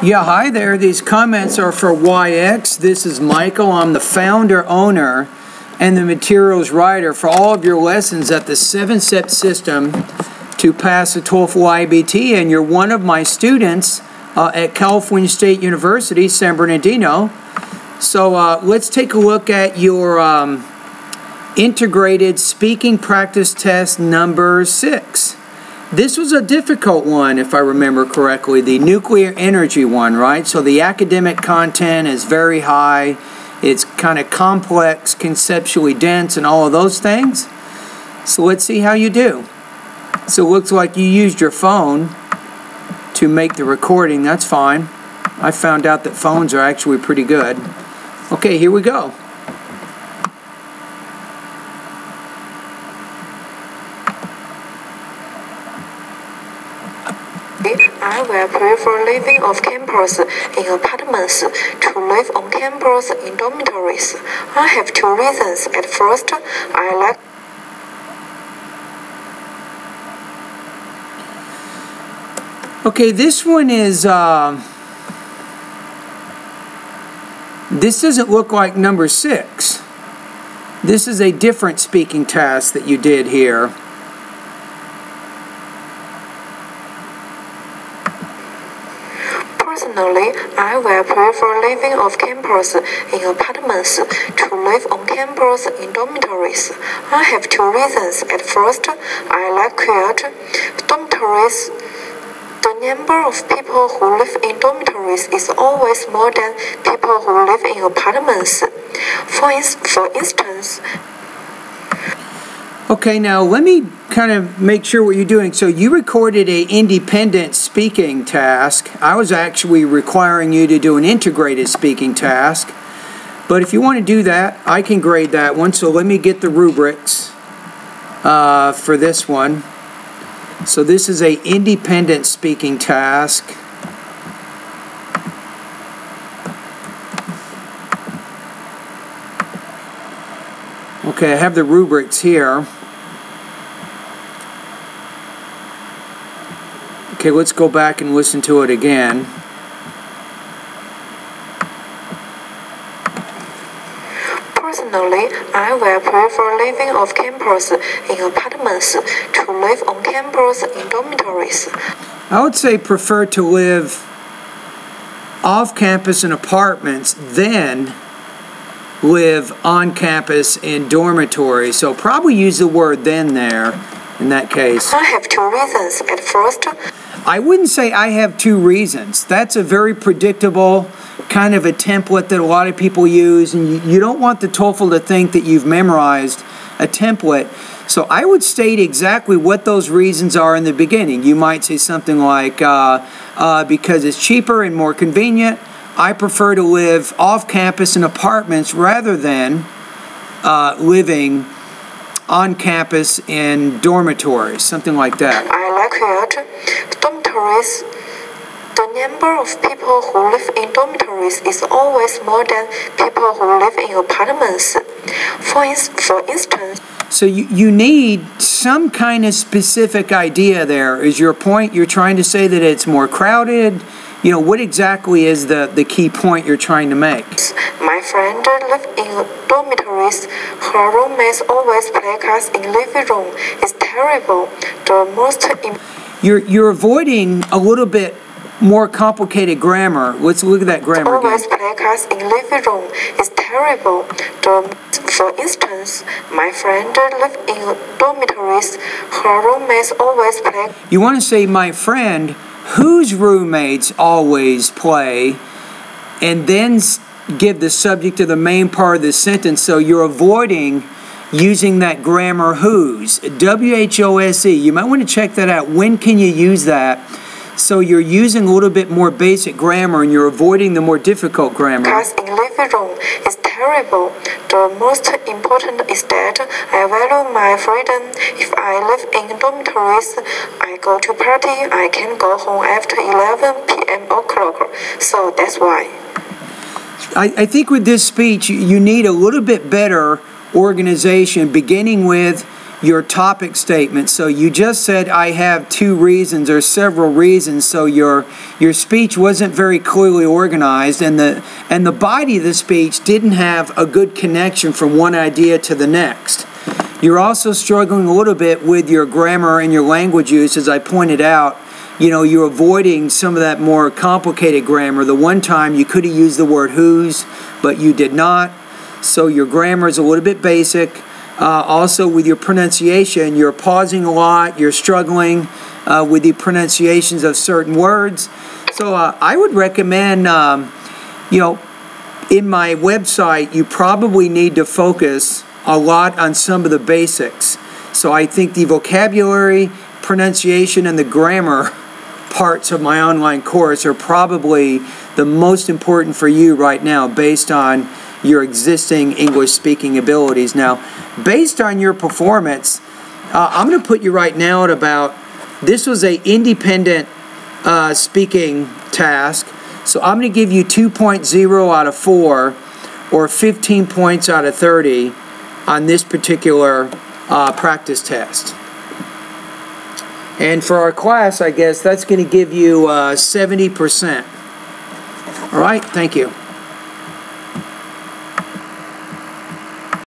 Yeah, hi there. These comments are for YX. This is Michael. I'm the founder, owner, and the materials writer for all of your lessons at the 7-step system to pass the TOEFL IBT, and you're one of my students at California State University, San Bernardino. So let's take a look at your integrated speaking practice test number 6. This was a difficult one, if I remember correctly, the nuclear energy one, right? So the academic content is very high. It's kind of complex, conceptually dense, and all of those things. So let's see how you do. So it looks like you used your phone to make the recording. That's fine. I found out that phones are actually pretty good. Okay, here we go. I will prefer living off campus in apartments to live on campus in dormitories. I have two reasons. At first, I like Okay, this one is, this doesn't look like number 6. This is a different speaking task that you did here. Personally, I will prefer living off campus in apartments to live on campus in dormitories. I have two reasons. At first, I like quiet dormitories. The number of people who live in dormitories is always more than people who live in apartments. For instance, Okay, now let me kind of make sure what you're doing. So you recorded an independent speaking task. I was actually requiring you to do an integrated speaking task. But if you want to do that, I can grade that one. So let me get the rubrics for this one. So this is an independent speaking task. Okay, I have the rubrics here. Okay, let's go back and listen to it again. Personally, I will prefer living off campus in apartments to live on campus in dormitories. I would say prefer to live off campus in apartments than live on campus in dormitories. So probably use the word then there in that case. I have two reasons. At first, I wouldn't say I have two reasons. That's a very predictable kind of a template that a lot of people use, and you don't want the TOEFL to think that you've memorized a template. So I would state exactly what those reasons are in the beginning. You might say something like, because it's cheaper and more convenient, I prefer to live off campus in apartments rather than living on campus in dormitories, something like that. I like it. Dormitories. The number of people who live in dormitories is always more than people who live in apartments. For instance, so you need some kind of specific idea there. Is your point? You're trying to say that it's more crowded? You know, what exactly is the key point you're trying to make? My friend lives in dormitories. Her roommates always play cards in living room. It's terrible. The most You're avoiding a little bit more complicated grammar. Let's look at that grammar again. Always play cards in living room. It's terrible. For instance, my friend lives in dormitories. Her roommates always play. You want to say my friend whose roommates always play, and then give the subject to the main part of the sentence. So you're avoiding using that grammar whose. W-H-O-S-E. You might want to check that out. When can you use that? So you're using a little bit more basic grammar and you're avoiding the more difficult grammar. Because in living room is terrible. The most important is that I value my freedom. If I live in dormitories, I go to party. I can go home after 11 p.m. o'clock. So that's why. I think with this speech, you need a little bit better organization, beginning with your topic statement. So you just said, I have 2 reasons or several reasons, so your speech wasn't very clearly organized, and the body of the speech didn't have a good connection from one idea to the next. You're also struggling a little bit with your grammar and your language use, as I pointed out. You know, you're avoiding some of that more complicated grammar. The one time you could have used the word whose, but you did not. So your grammar is a little bit basic. Also with your pronunciation, you're pausing a lot. You're struggling with the pronunciations of certain words. So I would recommend, you know, in my website, you probably need to focus a lot on some of the basics. So I think the vocabulary, pronunciation, and the grammar parts of my online course are probably the most important for you right now based on your existing English speaking abilities. Now, based on your performance, I'm going to put you right now at about, this was an independent speaking task, so I'm going to give you 2.0 out of 4 or 15 points out of 30 on this particular practice test. And for our class, I guess that's going to give you 70%. All right, thank you.